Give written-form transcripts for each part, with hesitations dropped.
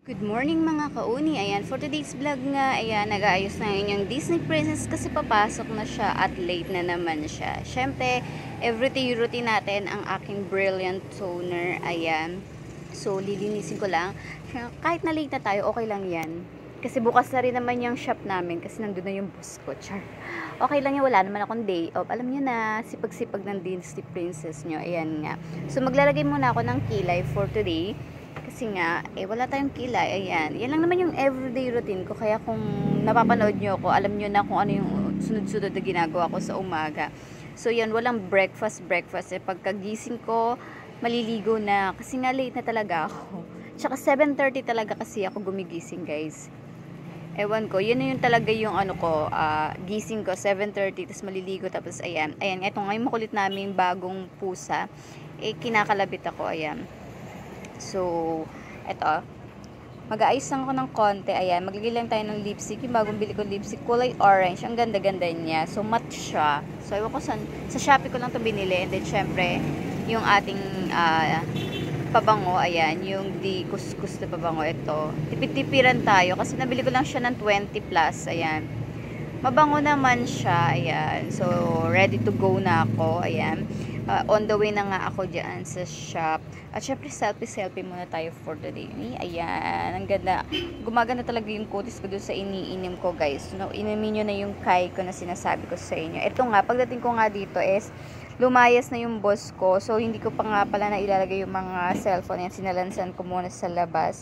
Good morning mga kauni. Ayan, for today's vlog nga, ayan, nag-aayos na yun yung Disney Princess kasi papasok na siya at late na naman siya. Siyempre, everyday routine natin ang aking Brilliant Toner. Ayan. So, lilinisin ko lang. Kahit na late na tayo, okay lang yan. Kasi bukas na rin naman yung shop namin kasi nandun na yung boss ko. Char. Okay lang yan, wala naman akong day off. Alam nyo na, sipag-sipag ng Disney Princess nyo. Ayan nga. So, maglalagay muna ako ng kilay for today. Kasi nga, wala tayong kilay. Ayan. Yan lang naman yung everyday routine ko. Kaya kung napapanood nyo ako, alam nyo na kung ano yung sunod-sunod na ginagawa ko sa umaga. So, yan. Walang breakfast. Pagkagising ko, maliligo na. Kasi nga, late na talaga ako. Tsaka 7:30 talaga kasi ako gumigising, guys. Ewan ko. Yun na yung talaga yung ano ko, gising ko, 7:30. Tapos maliligo. Tapos, ayan. Ayan. Ito nga yung makulit namin bagong pusa. Kinakalabit ako. Ayan. So, eto. Mag-aayos lang ako ng konti. Ayan, maglagay lang tayo ng lipstick. Yung bagong bili ko lipstick, kulay orange. Ang ganda-ganda niya. So, matte siya. So, ewan ko sa Shopee ko lang ito binili. And then, syempre, yung ating pabango. Ayan, yung di kuskus na pabango. Ito. Tipid-tipiran tayo. Kasi nabili ko lang siya ng 20 plus. Ayan. Mabango naman siya. Ayan. So, ready to go na ako. Ayan. On the way na nga ako dyan sa shop. At syempre, selfie muna tayo for today. Ayan, ang ganda. Gumaganda talaga yung kutis ko doon sa iniinim ko, guys. No, inumin nyo na yung kai ko na sinasabi ko sa inyo. Ito nga, pagdating ko nga dito is, lumayas na yung boss ko. So, hindi ko pa nga pala na ilalagay yung mga cellphone. Yan, sinalansan ko muna sa labas.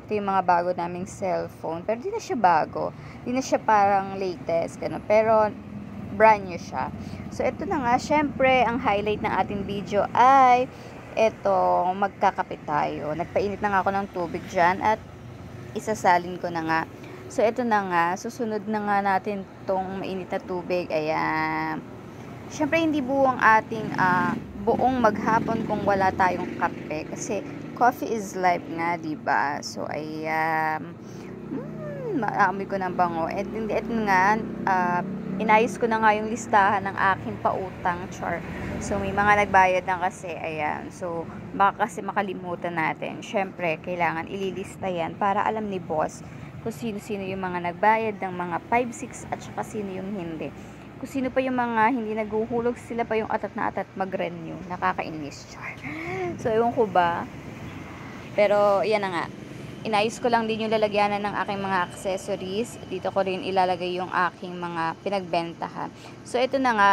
Ito yung mga bago naming cellphone. Pero di na siya bago. Di na siya parang latest. Ganun. Pero, brand new siya. So, ito na nga, syempre, ang highlight ng ating video ay ito, magkakape tayo. Nagpainit na nga ako ng tubig dyan at isasalin ko na nga. So, ito na nga, susunod na nga natin tong mainit na tubig. Ayan. Syempre, hindi buong ating buong maghapon kung wala tayong kape. Kasi, coffee is life nga, diba? So, ayan. Maamoy ko ng bango. At ito nga, inayos ko na nga yung listahan ng aking pautang, char. So, may mga nagbayad na kasi, ayan. So, baka kasi makalimutan natin. Syempre, kailangan ililista yan para alam ni boss kung sino-sino yung mga nagbayad ng mga 5, 6 at saka sino yung hindi. Kung sino pa yung mga hindi naghuhulog, sila pa yung atat na atat mag-renew. Nakakainis, char. So, ewan ko ba? Pero, yan na nga. Inayos ko lang din yung lalagyanan ng aking mga accessories. Dito ko rin ilalagay yung aking mga pinagbentahan. So, ito na nga.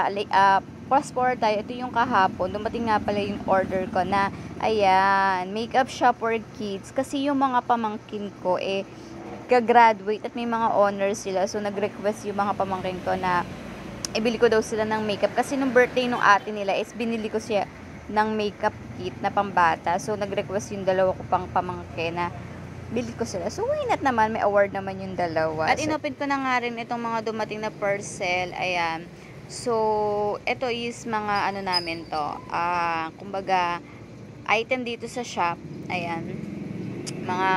Fast forward tayo. Ito yung kahapon. Dumating nga pala yung order ko na, ayan, makeup shop for kids. Kasi yung mga pamangkin ko, gagraduate at may mga honors sila. So, nag-request yung mga pamangkin ko na ibili ko daw sila ng makeup. Kasi nung birthday nung ate nila is binili ko siya ng makeup kit na pambata. So, nag-request yung dalawa ko pang pamangkin na bili ko sila. So, why not naman? May award naman yung dalawa. At inopen ko na nga rin itong mga dumating na parcel. Ayan. So, ito is mga ano namin to. Kumbaga, item dito sa shop. Ayan. Mga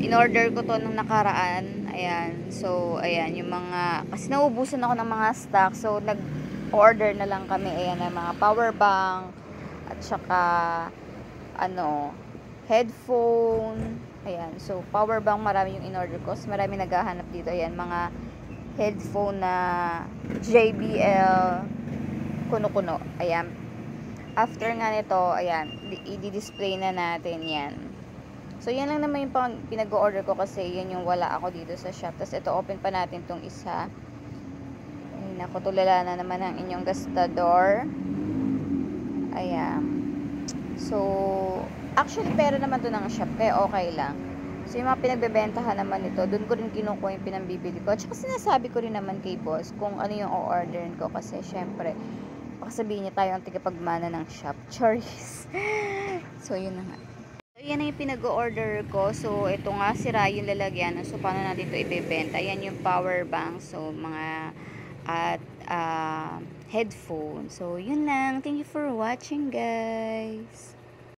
in-order ko to nung nakaraan. Ayan. So, ayan. Yung mga, kasi naubusan ako ng mga stock. So, nag-order na lang kami. Ayan, ng mga power bank. At saka, headphone. Ayan. So, power bank, marami yung in-order ko. So, marami naghahanap dito. Ayan, mga headphone na JBL kuno-kuno. Ayan. After nga nito, ayan, i-display na natin yan. So, yan lang naman yung pinag-order ko kasi yan yung wala ako dito sa shop. Tapos, ito, open pa natin tong isa. Ay, naku, tulala na naman ang inyong gastador. Ayan. So, actually, pera naman to ng shop, kaya okay lang. So, yung mga pinagbebentahan naman nito, doon ko rin kinukuha yung pinambibili ko. At saka sinasabi ko rin naman kay boss kung ano yung o-orderin ko. Kasi, syempre, baka sabihin niya tayo ang tigapagmana ng shop. Charis. So, yun na nga. So, yan na yung pinag-order ko. So, ito nga, sira yung lalagyan. So, paano natin ito ibebenta? Yan yung power bank. So, mga at headphone. So, yun lang. Thank you for watching, guys.